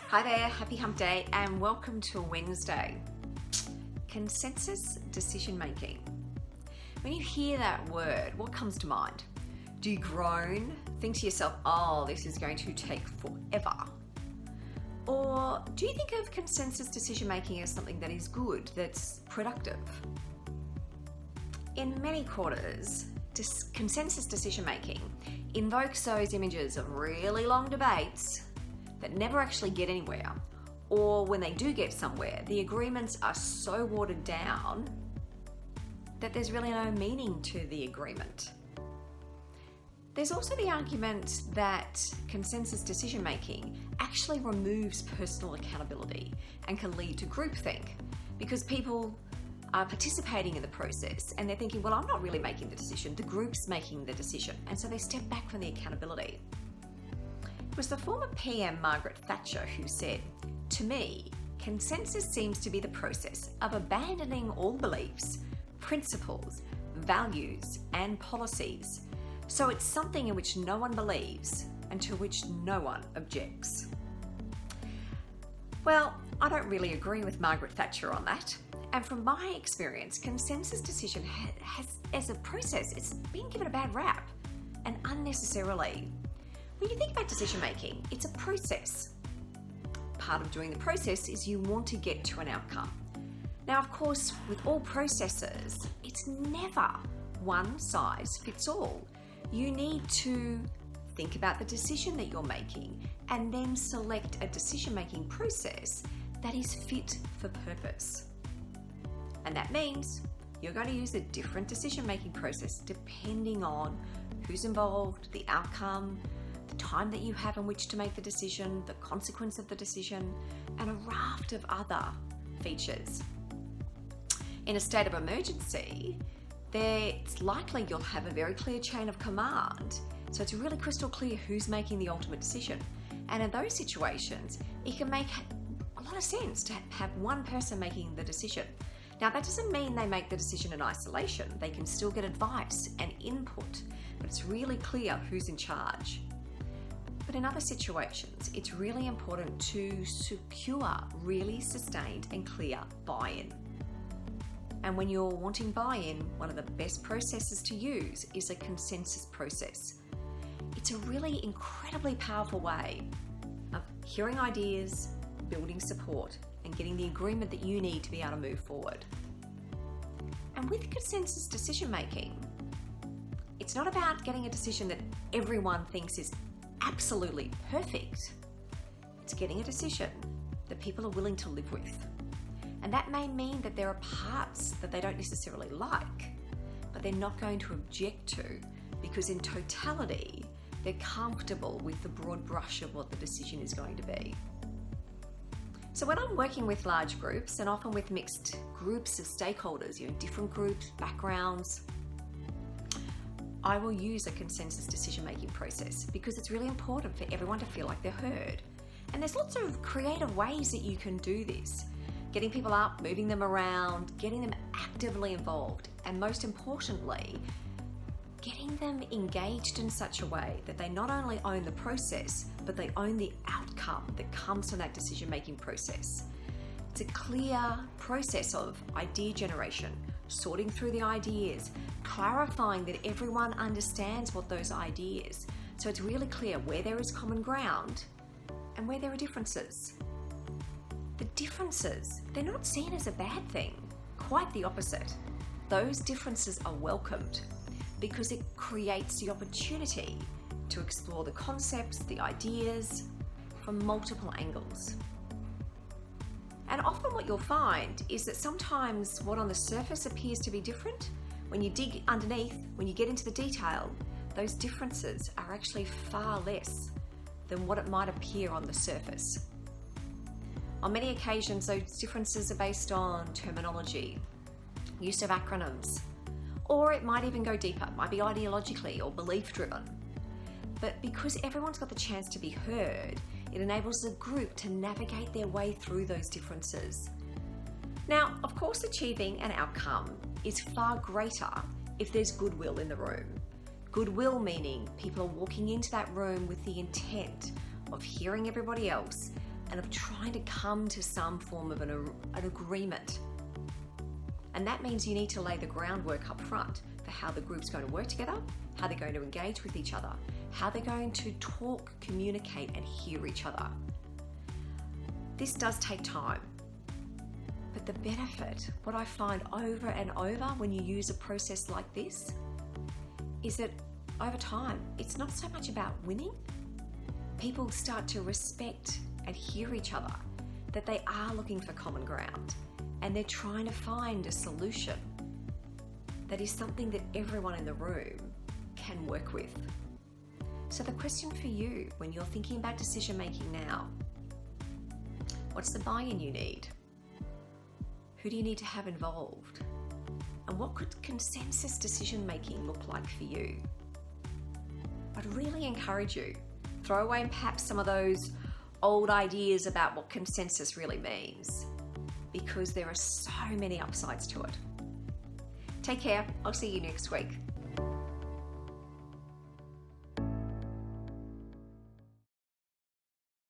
Hi there, happy hump day and welcome to Wednesday. Consensus decision making. When you hear that word, what comes to mind? Do you groan? Think to yourself, oh, this is going to take forever? Or do you think of consensus decision making as something that is good, that's productive? In many quarters, consensus decision making invokes those images of really long debates that never actually get anywhere, or when they do get somewhere, the agreements are so watered down that there's really no meaning to the agreement. There's also the argument that consensus decision making actually removes personal accountability and can lead to groupthink, because people are participating in the process and they're thinking, well, I'm not really making the decision, the group's making the decision, and so they step back from the accountability. It was the former PM Margaret Thatcher who said, "To me, consensus seems to be the process of abandoning all beliefs, principles, values, and policies. So it's something in which no one believes and to which no one objects." Well, I don't really agree with Margaret Thatcher on that. And from my experience, consensus decision has, as a process, it's been given a bad rap, and unnecessarily. When you think about decision making, it's a process. Part of doing the process is you want to get to an outcome. Now, of course, with all processes, it's never one size fits all. You need to think about the decision that you're making and then select a decision-making process that is fit for purpose. And that means you're going to use a different decision-making process depending on who's involved, the outcome, the time that you have in which to make the decision, the consequence of the decision, and a raft of other features. In a state of emergency, it's likely you'll have a very clear chain of command, so it's really crystal clear who's making the ultimate decision. And in those situations, it can make a lot of sense to have one person making the decision. Now, that doesn't mean they make the decision in isolation. They can still get advice and input, but it's really clear who's in charge. But in other situations, it's really important to secure really sustained and clear buy-in. And when you're wanting buy-in, one of the best processes to use is a consensus process. It's a really incredibly powerful way of hearing ideas, building support, and getting the agreement that you need to be able to move forward. And with consensus decision making, it's not about getting a decision that everyone thinks is absolutely perfect. It's getting a decision that people are willing to live with. And that may mean that there are parts that they don't necessarily like, but they're not going to object to, because in totality, they're comfortable with the broad brush of what the decision is going to be. So when I'm working with large groups, and often with mixed groups of stakeholders, different groups, backgrounds, I will use a consensus decision-making process because it's really important for everyone to feel like they're heard. And there's lots of creative ways that you can do this. Getting people up, moving them around, getting them actively involved, and most importantly, getting them engaged in such a way that they not only own the process, but they own the outcome that comes from that decision-making process. It's a clear process of idea generation, sorting through the ideas, clarifying that everyone understands what those ideas, so it's really clear where there is common ground and where there are differences. The differences, they're not seen as a bad thing, quite the opposite. Those differences are welcomed because it creates the opportunity to explore the concepts, the ideas from multiple angles. And often what you'll find is that sometimes what on the surface appears to be different, when you dig underneath, when you get into the detail, those differences are actually far less than what it might appear on the surface. On many occasions, those differences are based on terminology, use of acronyms, or it might even go deeper. It might be ideologically or belief-driven. But because everyone's got the chance to be heard, it enables the group to navigate their way through those differences. Now, of course, achieving an outcome is far greater if there's goodwill in the room. Goodwill meaning people are walking into that room with the intent of hearing everybody else, and of trying to come to some form of an agreement. And that means you need to lay the groundwork up front for how the group's going to work together, how they're going to engage with each other, how they're going to talk, communicate, and hear each other. This does take time. But the benefit, what I find over and over when you use a process like this, is that over time, it's not so much about winning. People start to respect and hear each other, that they are looking for common ground, and they're trying to find a solution that is something that everyone in the room can work with. So the question for you when you're thinking about decision making now, what's the buy-in you need? Who do you need to have involved? And what could consensus decision making look like for you? I'd really encourage you, throw away perhaps some of those old ideas about what consensus really means, because there are so many upsides to it. Take care. I'll see you next week.